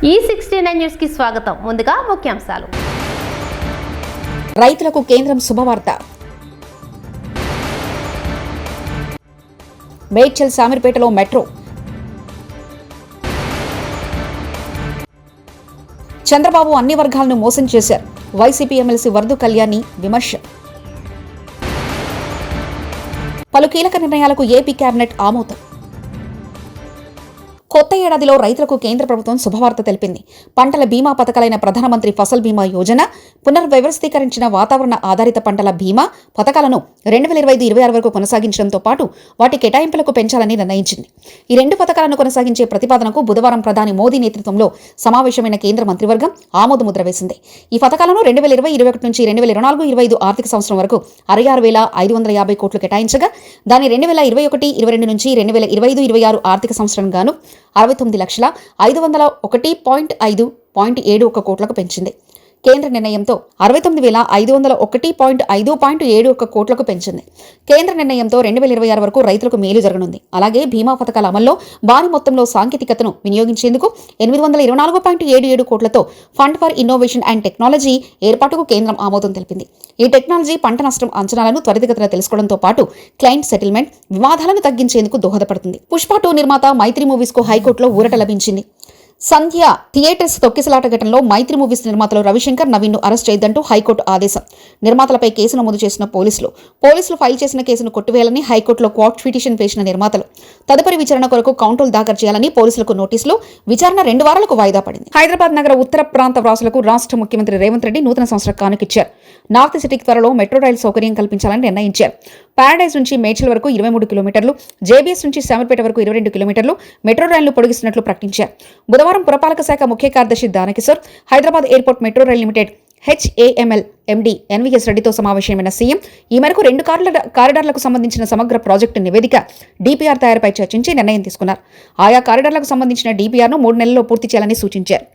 E69 news కి స్వాగతం. ముందుగా ముఖ్యాంశాలు. రైతులకు కేంద్రం శుభవార్త. మేడ్చల్ శామీర్పేటలో మెట్రో. చంద్రబాబు అన్ని వర్గాలను మోసం చేశారు. వైసీపీ ఎమ్మెల్సీ వరదు కళ్యాణి విమర్శ. పలు కీలక నిర్ణయాలకు ఏపీ కేబినెట్ ఆమోదం. కొత్త ఏడాదిలో రైతులకు కేంద్ర ప్రభుత్వం శుభవార్త తెలిపింది. పంటల బీమా పథకాలైన ప్రధానమంత్రి ఫసల్ బీమా యోజన, పునర్వ్యవస్థీకరించిన వాతావరణ ఆధారిత పంటల బీమా పథకాలను 2025-26 వరకు కొనసాగించడంతో పాటు వాటి కేటాయింపులకు పెంచాలని నిర్ణయించింది. ఈ రెండు పథకాలను కొనసాగించే ప్రతిపాదనకు బుధవారం ప్రధాని మోదీ నేతృత్వంలో సమావేశమైన కేంద్ర మంత్రివర్గం ఆమోదముద్ర వేసింది. ఈ పథకాలను 2020-21 నుంచి 2024-25 ఆర్థిక సంవత్సరం వరకు 66,550 కోట్లు కేటాయించగా, దాని 2021-22 నుంచి 2025-26 ఆర్థిక సంవత్సరం గాను 69,501.571 కోట్లకు పెంచింది. కేంద్ర నిర్ణయంతో 69,501.571 కోట్లకు పెంచింది. కేంద్ర నిర్ణయంతో 2026 వరకు రైతులకు మేలు జరగనుంది. అలాగే బీమా పథకాల అమల్లో భారీ మొత్తంలో సాంకేతికతను వినియోగించేందుకు 824.77 కోట్లతో fund for innovation and technology ఏర్పాటుకు కేంద్రం ఆమోదం తెలిపింది. ఈ టెక్నాలజీ పంట నష్టం అంచనాలను త్వరితగతిన తెలుసుకోవడంతో పాటు క్లయింట్ సెటిల్మెంట్ వివాదాలను తగ్గించేందుకు దోహదపడుతుంది. పుష్ప 2 నిర్మాత మైత్రి మూవీస్ కు హైకోర్టులో ఊరట లభించింది. సంధ్య థియేటర్స్ తొక్కిసలాట ఘటనలో మైత్రి మూవీస్ నిర్మాతలు రవిశంకర్, నవీన్ ను అరెస్ట్ చేయొద్దంటూ హైకోర్టు ఆదేశం. నిర్మాతలపై కేసు నమోదు చేసిన పోలీసులు ఫైల్ చేసిన కేసును కొట్టివేయాలని హైకోర్టులో క్వాట్ పిటిషన్ వేసిన నిర్మాతలు తదుపరి విచారణ కొరకు కౌంటర్లు దాఖలు చేయాలని పోలీసులకు నోటీసులు. విచారణ 2 వారాలకు వాయిదా పడింది. హైదరాబాద్ నగర ఉత్తర ప్రాంత వాసులకు రాష్ట్ర ముఖ్యమంత్రి రేవంత్ రెడ్డి నూతన సంవత్సర కానుకిచ్చారు. నార్త్ సిటీకి త్వరలో మెట్రో రైలు సౌకర్యం కల్పించాలని నిర్ణయించారు. పారడైజ్ నుంచి మేడ్చల్ వరకు 23 కిలోమీటర్లు, జేబీఎస్ నుంచి శామీర్పేట వరకు 22 కిలోమీటర్లు మెట్రో రైళ్లు పొడిగిస్తున్నట్లు ప్రకటించారు. బుధవారం పురపాలక శాఖ ముఖ్య కార్యదర్శి Dana Kishore, Hyderabad airport metro rail limited HAML MD NVS రెడ్డితో సమావేశమైన సీఎం ఈ మేరకు 2 కారిడార్లకు సంబంధించిన సమగ్ర ప్రాజెక్టు నివేదిక DPR తయారీపై చర్చించి నిర్ణయం తీసుకున్నారు. ఆయా కారిడార్లకు సంబంధించిన DPRను 3 నెలల్లో పూర్తి చేయాలని సూచించారు.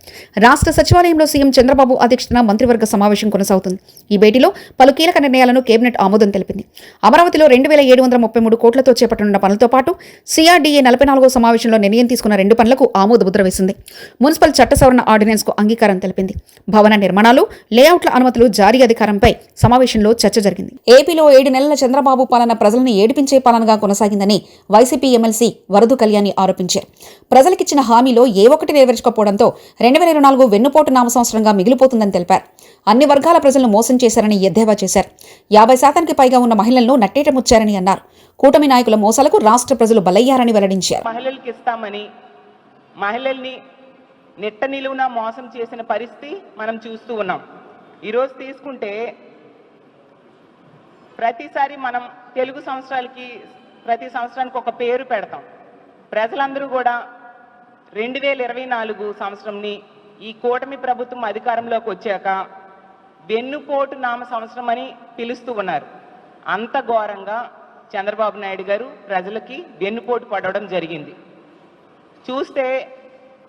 రాష్ట్ర సచివాలయంలో సీఎం చంద్రబాబు అధ్యక్షతన మంత్రివర్గ సమావేశం కొనసాగుతుంది. ఈ భేటీలో పలు కీలక నిర్ణయాలను కేబినెట్ ఆమోదం తెలిపింది. అమరావతిలో 2,733 కోట్లతో చేపట్టనున్న పనులతో పాటు CRDA 44వ సమావేశంలో నిర్ణయం తీసుకున్న 2 పనులకు ఆమోద ముద్ర వేసింది. మున్సిపల్ చట్ట సవరణ ఆర్డినెన్స్ కు అంగీకారం తెలిపింది. భవన నిర్మాణాలు, లేఅవుట్ల అనుమతులు జారీ అధికారంపై సమావేశంలో చర్చ జరిగింది. ఏపీలో 7 నెలల చంద్రబాబు పాలన ప్రజలను ఏడిపించే పాలనగా కొనసాగిందని వైసీపీ ఎమ్మెల్సీ వరదు కళ్యాణి ఆరోపించారు. ప్రజలకిచ్చిన హామీలో ఏ ఒక్కటి నెరవేర్చకపోవడంతో 2024 వెన్నుపోటు నామ సంవత్సరంగా మిగిలిపోతుందని తెలిపారు. అన్ని వర్గాల ప్రజలను మోసం చేశారని ఎద్దేవా చేశారు. 50% పైగా ఉన్న మహిళలను నట్టేట ముచ్చారని అన్నారు. కూటమి నాయకుల మోసాలకు రాష్ట్ర ప్రజలు బలయ్యారని వెల్లడించారు. మహిళల్ని నెట్ట నిలువున మోసం చేసిన పరిస్థితి మనం చూస్తూ ఉన్నాం. ఈరోజు తీసుకుంటే ప్రతిసారి మనం తెలుగు సంవత్సరాలకి ప్రతి సంవత్సరానికి ఒక పేరు పెడతాం. ప్రజలందరూ కూడా 2024 సంవత్సరంని ఈ కూటమి ప్రభుత్వం అధికారంలోకి వచ్చాక వెన్నుపోటు నామ సంవత్సరం అని పిలుస్తూ ఉన్నారు. అంత ఘోరంగా చంద్రబాబు నాయుడు గారు ప్రజలకి వెన్నుపోటు పడడం జరిగింది. చూస్తే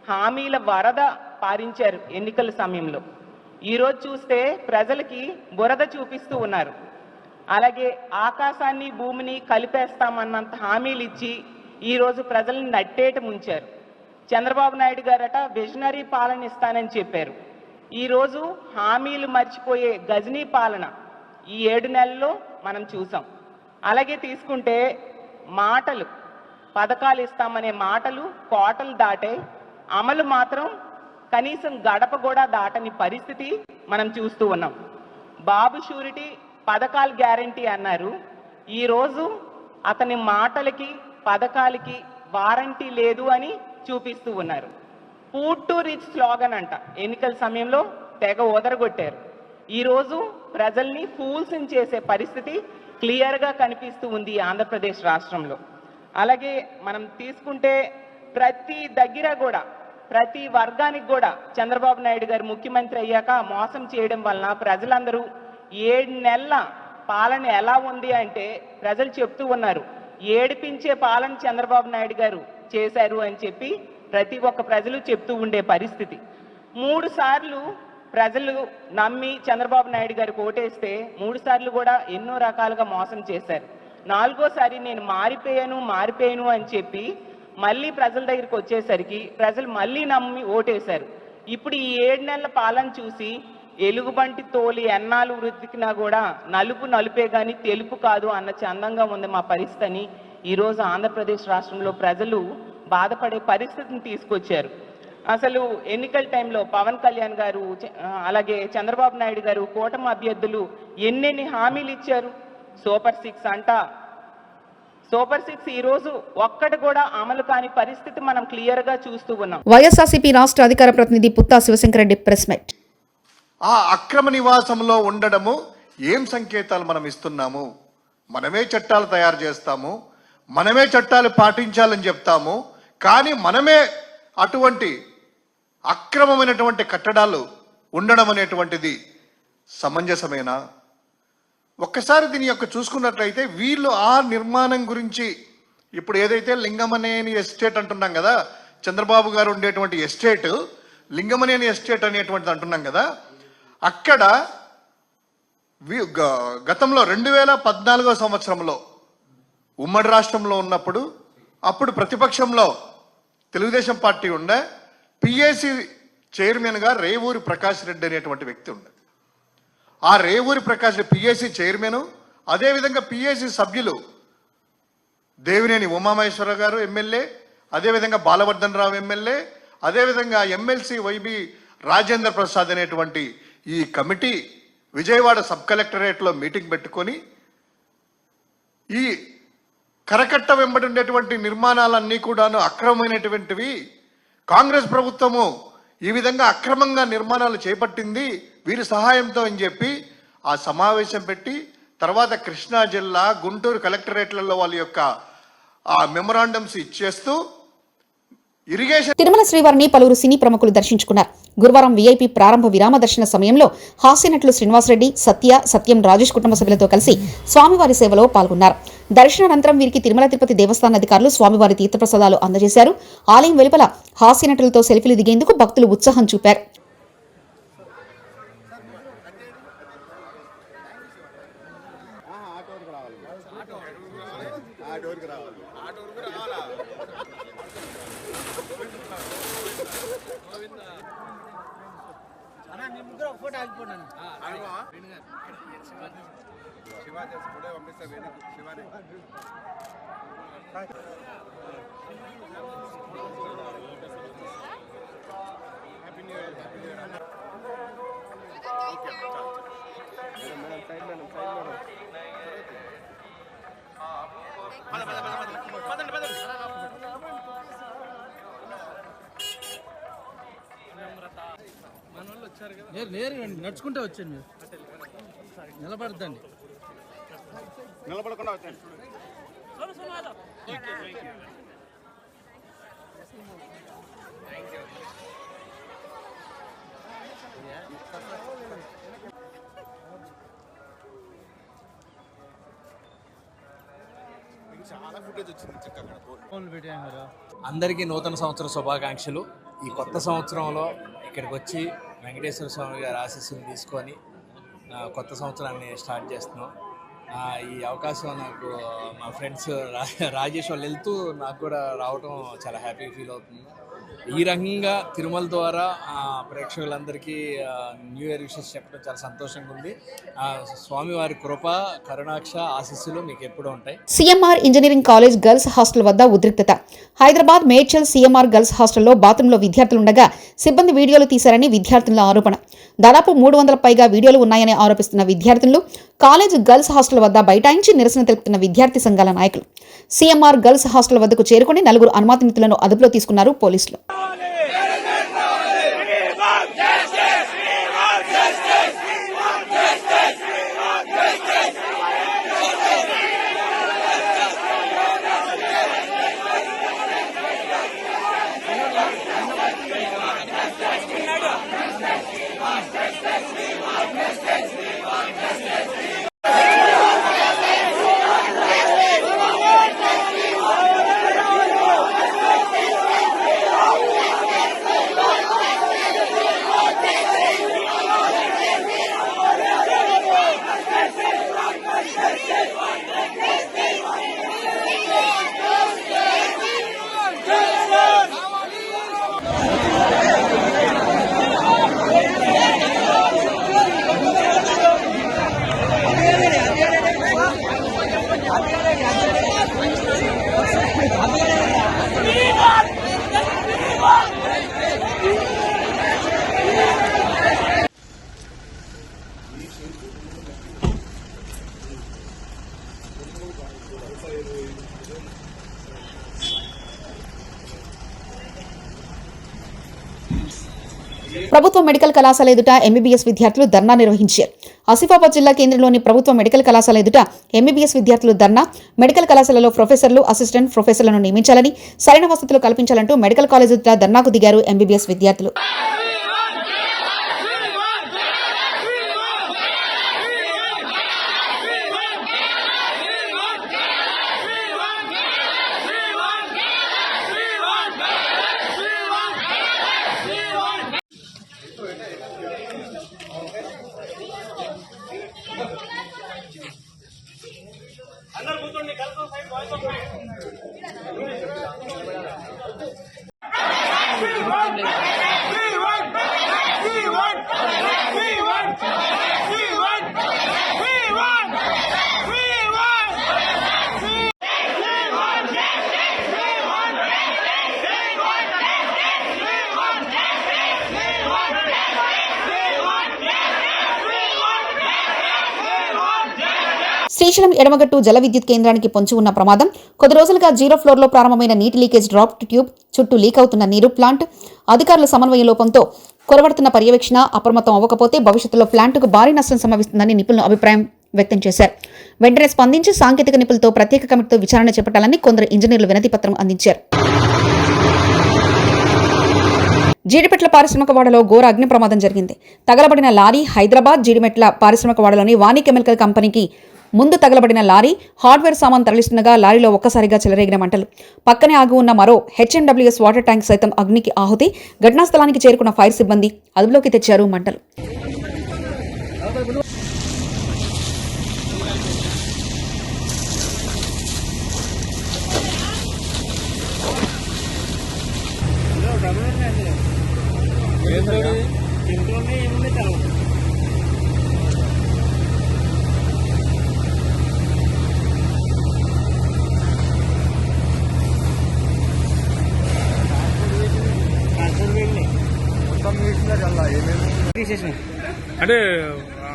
హామీల వరద పారించారు ఎన్నికల సమయంలో. ఈరోజు చూస్తే ప్రజలకి బురద చూపిస్తూ ఉన్నారు. అలాగే ఆకాశాన్ని భూమిని కలిపేస్తామన్నంత హామీలు ఇచ్చి ఈరోజు ప్రజల్ని నట్టేట ముంచారు. చంద్రబాబు నాయుడు గారట విజనరీ పాలన ఇస్తానని చెప్పారు. ఈరోజు హామీలు మర్చిపోయే గజనీ పాలన ఈ 7 నెలల్లో మనం చూసాం. అలాగే తీసుకుంటే మాటలు, పథకాలు ఇస్తామనే మాటలు కోటలు దాటే, అమలు మాత్రం కనీసం గడప కూడా దాటని పరిస్థితి మనం చూస్తూ ఉన్నాం. బాబు షూరిటీ పథకాలు గ్యారంటీ అన్నారు. ఈరోజు అతని మాటలకి పథకాలకి వారంటీ లేదు అని చూపిస్తూ ఉన్నారు. ఫుడ్ టు రిచ్ స్లోగన్ అంట ఎన్నికల సమయంలో తెగ ఓదరగొట్టారు. ఈరోజు ప్రజల్ని ఫూల్స్ని చేసే పరిస్థితి క్లియర్గా కనిపిస్తూ ఉంది ఆంధ్రప్రదేశ్ రాష్ట్రంలో. అలాగే మనం తీసుకుంటే ప్రతి దగ్గర కూడా ప్రతి వర్గానికి కూడా చంద్రబాబు నాయుడు గారు ముఖ్యమంత్రి అయ్యాక మోసం చేయడం వలన ప్రజలందరూ 7 నెలల పాలన ఎలా ఉంది అంటే ప్రజలు చెప్తూ ఉన్నారు, ఏడిపించే పాలన చంద్రబాబు నాయుడు గారు చేశారు అని చెప్పి ప్రతి ఒక్క ప్రజలు చెప్తూ ఉండే పరిస్థితి. 3 సార్లు ప్రజలు నమ్మి చంద్రబాబు నాయుడు గారికి ఓటేస్తే 3 సార్లు కూడా ఎన్నో రకాలుగా మోసం చేశారు. 4వసారి నేను మారిపోయాను అని చెప్పి మళ్ళీ ప్రజల దగ్గరికి వచ్చేసరికి ప్రజలు మళ్ళీ నమ్మి ఓటేశారు. ఇప్పుడు ఈ 7 నెలల పాలన చూసి ఎలుగుబంటి తోలి ఎన్నాళ్ళు వృత్తికినా కూడా నలుపు నలుపే కానీ తెలుపు కాదు అన్న చందంగా ఉంది మా పరిస్థితిని ఈరోజు ఆంధ్రప్రదేశ్ రాష్ట్రంలో ప్రజలు బాధపడే పరిస్థితిని తీసుకొచ్చారు. అసలు ఎన్నికల టైంలో పవన్ కళ్యాణ్ గారు అలాగే చంద్రబాబు నాయుడు గారు కూటమి అభ్యర్థులు ఎన్నెన్ని హామీలు ఇచ్చారు. సూపర్ 6 అంట. సూపర్ 6 ఈ రోజు ఒక్కటి కూడా అమలు కాని పరిస్థితి మనం క్లియర్ గా చూస్తూ ఉన్నాం. వైఎస్ఆర్సీపీ రాష్ట్ర అధికార ప్రతినిధి పుత్తా శివశంకరెడ్డి ప్రెస్ మీట్. ఆ అక్రమ నివాసంలో ఉండడము ఏం సంకేతాలు మనం ఇస్తున్నాము? మనమే చట్టాలు తయారు చేస్తాము, మనమే చట్టాలు పాటించాలని చెప్తాము, కానీ మనమే అటువంటి అక్రమమైనటువంటి కట్టడాలు ఉండడం అనేటువంటిది సమంజసమేనా? ఒక్కసారి దీని యొక్క చూసుకున్నట్లయితే వీళ్ళు ఆ నిర్మాణం గురించి ఇప్పుడు ఏదైతే లింగమనేని ఎస్టేట్ అంటున్నాం కదా, చంద్రబాబు గారు ఉండేటువంటి ఎస్టేట్ లింగమనేని ఎస్టేట్ అనేటువంటిది అంటున్నాం కదా, అక్కడ గతంలో 2014 సంవత్సరంలో ఉమ్మడి రాష్ట్రంలో ఉన్నప్పుడు అప్పుడు ప్రతిపక్షంలో తెలుగుదేశం పార్టీ ఉండే పిఏసి చైర్మన్గా రేవూరి ప్రకాష్ రెడ్డి అనేటువంటి వ్యక్తి ఉండే. ఆ రేవూరి ప్రకాష్ పిఏసి చైర్మన్, అదేవిధంగా పిఏసి సభ్యులు దేవినేని ఉమామహేశ్వర గారు ఎమ్మెల్యే, అదేవిధంగా బాలవర్ధన్ రావు ఎమ్మెల్యే, అదేవిధంగా ఎమ్మెల్సీ వైబి రాజేంద్ర ప్రసాద్ అనేటువంటి ఈ కమిటీ విజయవాడ సబ్ కలెక్టరేట్లో మీటింగ్ పెట్టుకొని ఈ కరకట్ట వెంబడి ఉండేటువంటి నిర్మాణాలన్నీ కూడాను అక్రమమైనటువంటివి, కాంగ్రెస్ ప్రభుత్వము ఈ విధంగా అక్రమంగా నిర్మాణాలు చేపట్టింది వీరి సహాయంతో అని చెప్పి ఆ సమావేశం పెట్టి తర్వాత కృష్ణా జిల్లా గుంటూరు కలెక్టరేట్లలో వాళ్ళ యొక్క ఆ మెమొరాండమ్స్ ఇచ్చేస్తూ ఇరిగేషన్. తిరుమల శ్రీవారిని పలువురు సినీ ప్రముఖులు దర్శించుకున్నారు. గురువారం వీఐపీ ప్రారంభ విరామ దర్శన సమయంలో హాస్యనటులు శ్రీనివాసరెడ్డి, సత్యం రాజేష్ కుటుంబ సభ్యులతో కలిసి స్వామివారి సేవలో పాల్గొన్నారు. దర్శనానంతరం వీరికి తిరుమల తిరుపతి దేవస్థాన అధికారులు స్వామివారి తీర్థప్రసాదాలు అందజేశారు. ఆలయం వెలుపల హాస్యనటులతో సెల్ఫీలు దిగేందుకు భక్తులు ఉత్సాహం చూపారు. నేరుగా నడుచుకుంటే వచ్చాను, మీరు నిలబడద్దండి, నిలబడకుండా వచ్చాను. చాలా ఫుటేజ్ వచ్చింది చక్కగా. అందరికీ నూతన సంవత్సర శుభాకాంక్షలు. ఈ కొత్త సంవత్సరంలో ఇక్కడికి వచ్చి వెంకటేశ్వర స్వామి గారి ఆశీస్సులు తీసుకొని కొత్త సంవత్సరాన్ని స్టార్ట్ చేస్తున్నాం. ఈ అవకాశం నాకు మా ఫ్రెండ్స్ రాజేష్ వాళ్ళు వెళ్తూ నాకు కూడా రావటం చాలా హ్యాపీ ఫీల్ అవుతుంది. ఈ రకంగా తిరుమల ద్వారా ప్రేక్షకులందరికీ న్యూ ఇయర్ విషెస్ చెప్పడం చాలా సంతోషంగా ఉంది. స్వామివారి కృప, కరుణాక్ష ఆశీస్సులు మీకు ఎప్పుడూ ఉంటాయి. CMR engineering college girls hostel వద్ద ఉద్రిక్తత. హైదరాబాద్ మేడ్చల్ సిఎంఆర్ గర్ల్స్ హాస్టల్లో బాత్రూంలో విద్యార్థులుండగా సిబ్బంది వీడియోలు తీశారని విద్యార్థుల ఆరోపణ. దాదాపు 300 పైగా వీడియోలు ఉన్నాయని ఆరోపిస్తున్న విద్యార్థులు కాలేజ్ గర్ల్స్ హాస్టల్ వద్ద బైఠాయించి నిరసన తెలుపుతున్న విద్యార్థి సంఘాల నాయకులు. సిఎంఆర్ గర్ల్స్ హాస్టల్ వద్దకు చేరుకుని 4 అనుమానితులను అదుపులో తీసుకున్నారు పోలీసులు. ప్రభుత్వ మెడికల్ కళాశాల ఎదుట ఎంబీబీఎస్ విద్యార్థులు ధర్నా నిర్వహించారు. ఆసిఫాబాద్ జిల్లా కేంద్రంలోని ప్రభుత్వ మెడికల్ కళాశాల ఎదుట ఎంబీబీఎస్ విద్యార్థులు ధర్నా, మెడికల్ కళాశాలలో ప్రొఫెసర్లు, అసిస్టెంట్ ప్రొఫెసర్లను నియమించాలని, సరైన వసతులు కల్పించాలంటూ మెడికల్ కాలేజ్ ఎదుట ధర్నాకు దిగారు ఎంబీబీఎస్ విద్యార్థులు. శ్రీశైలం ఎడమగట్టు జల విద్యుత్ కేంద్రానికి పొంచి ఉన్న ప్రమాదం. కొద్ది రోజులుగా 0 ఫ్లోర్లో ప్రారంభమైన నీటి లీకేజ్ డ్రాప్ ట్యూబ్ చుట్టూ లీక్ అవుతున్న నీరు ప్లాంట్ అధికారుల సమన్వయ లోపంతో కొరవడుతున్న పర్యవేక్షణ అప్రమత్తం అవ్వకపోతే భవిష్యత్తులో ప్లాంట్కు భారీ నష్టం సంభవిస్తుందని నిపుణులు అభిప్రాయం వ్యక్తం చేశారు. వెంటనే స్పందించి సాంకేతిక నిపుణులతో ప్రత్యేక కమిటీతో విచారణ చేపట్టాలని కొందరు ఇంజనీర్లు వినతి పత్రం అందించారు. జీడిమెట్ల పారిశ్రామిక వాడలో ఘోర అగ్ని ప్రమాదం జరిగింది. తగలబడిన లారీ హైదరాబాద్ జీడిమెట్ల పారిశ్రామిక వాడలోని వాణి కెమికల్ కంపెనీకి ముందు తగలబడిన లారీ హార్డ్వేర్ సామాన్ తరలిస్తుండగా లారీలో ఒక్కసారిగా చెలరేగిన మంటలు. పక్కనే ఆగి ఉన్న మరో హెచ్ఎండబ్ల్యూఎస్ వాటర్ ట్యాంక్ సైతం అగ్నికి ఆహుతి. ఘటనా స్థలానికి చేరుకున్న ఫైర్ సిబ్బంది అదుపులోకి తెచ్చారు మంటలు. అంటే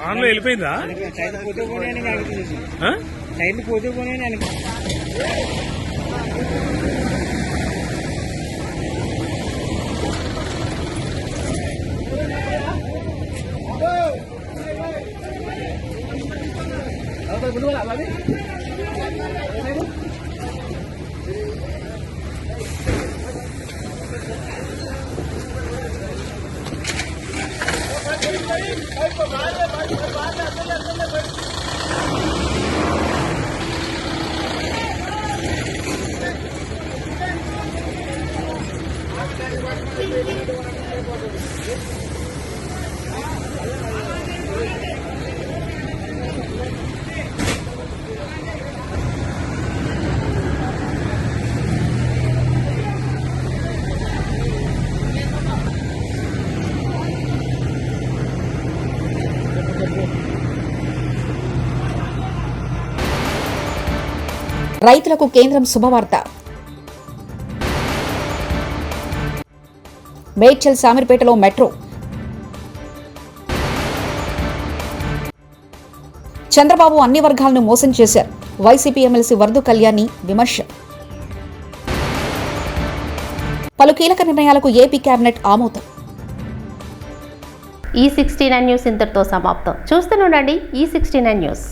ఆన్లో వెళ్ళిపోయిందా? సైడ్లు పోతే పోనీ రైతులకు కేంద్రం శుభవార్త. మేడ్చల్ శామీర్పేటలో మెట్రో. చంద్రబాబు అన్ని వర్గాలను మోసం చేశారు. వైసీపీ ఎమ్మెల్సీ వరదు కళ్యాణి విమర్శ. పలు కీలక నిర్ణయాలకు ఏపీ కేబినెట్ ఆమోదం. ఈ 69 న్యూస్ ఇంతటితో సమాప్తం. చూస్తూనే ఉండండి ఈ 69 న్యూస్.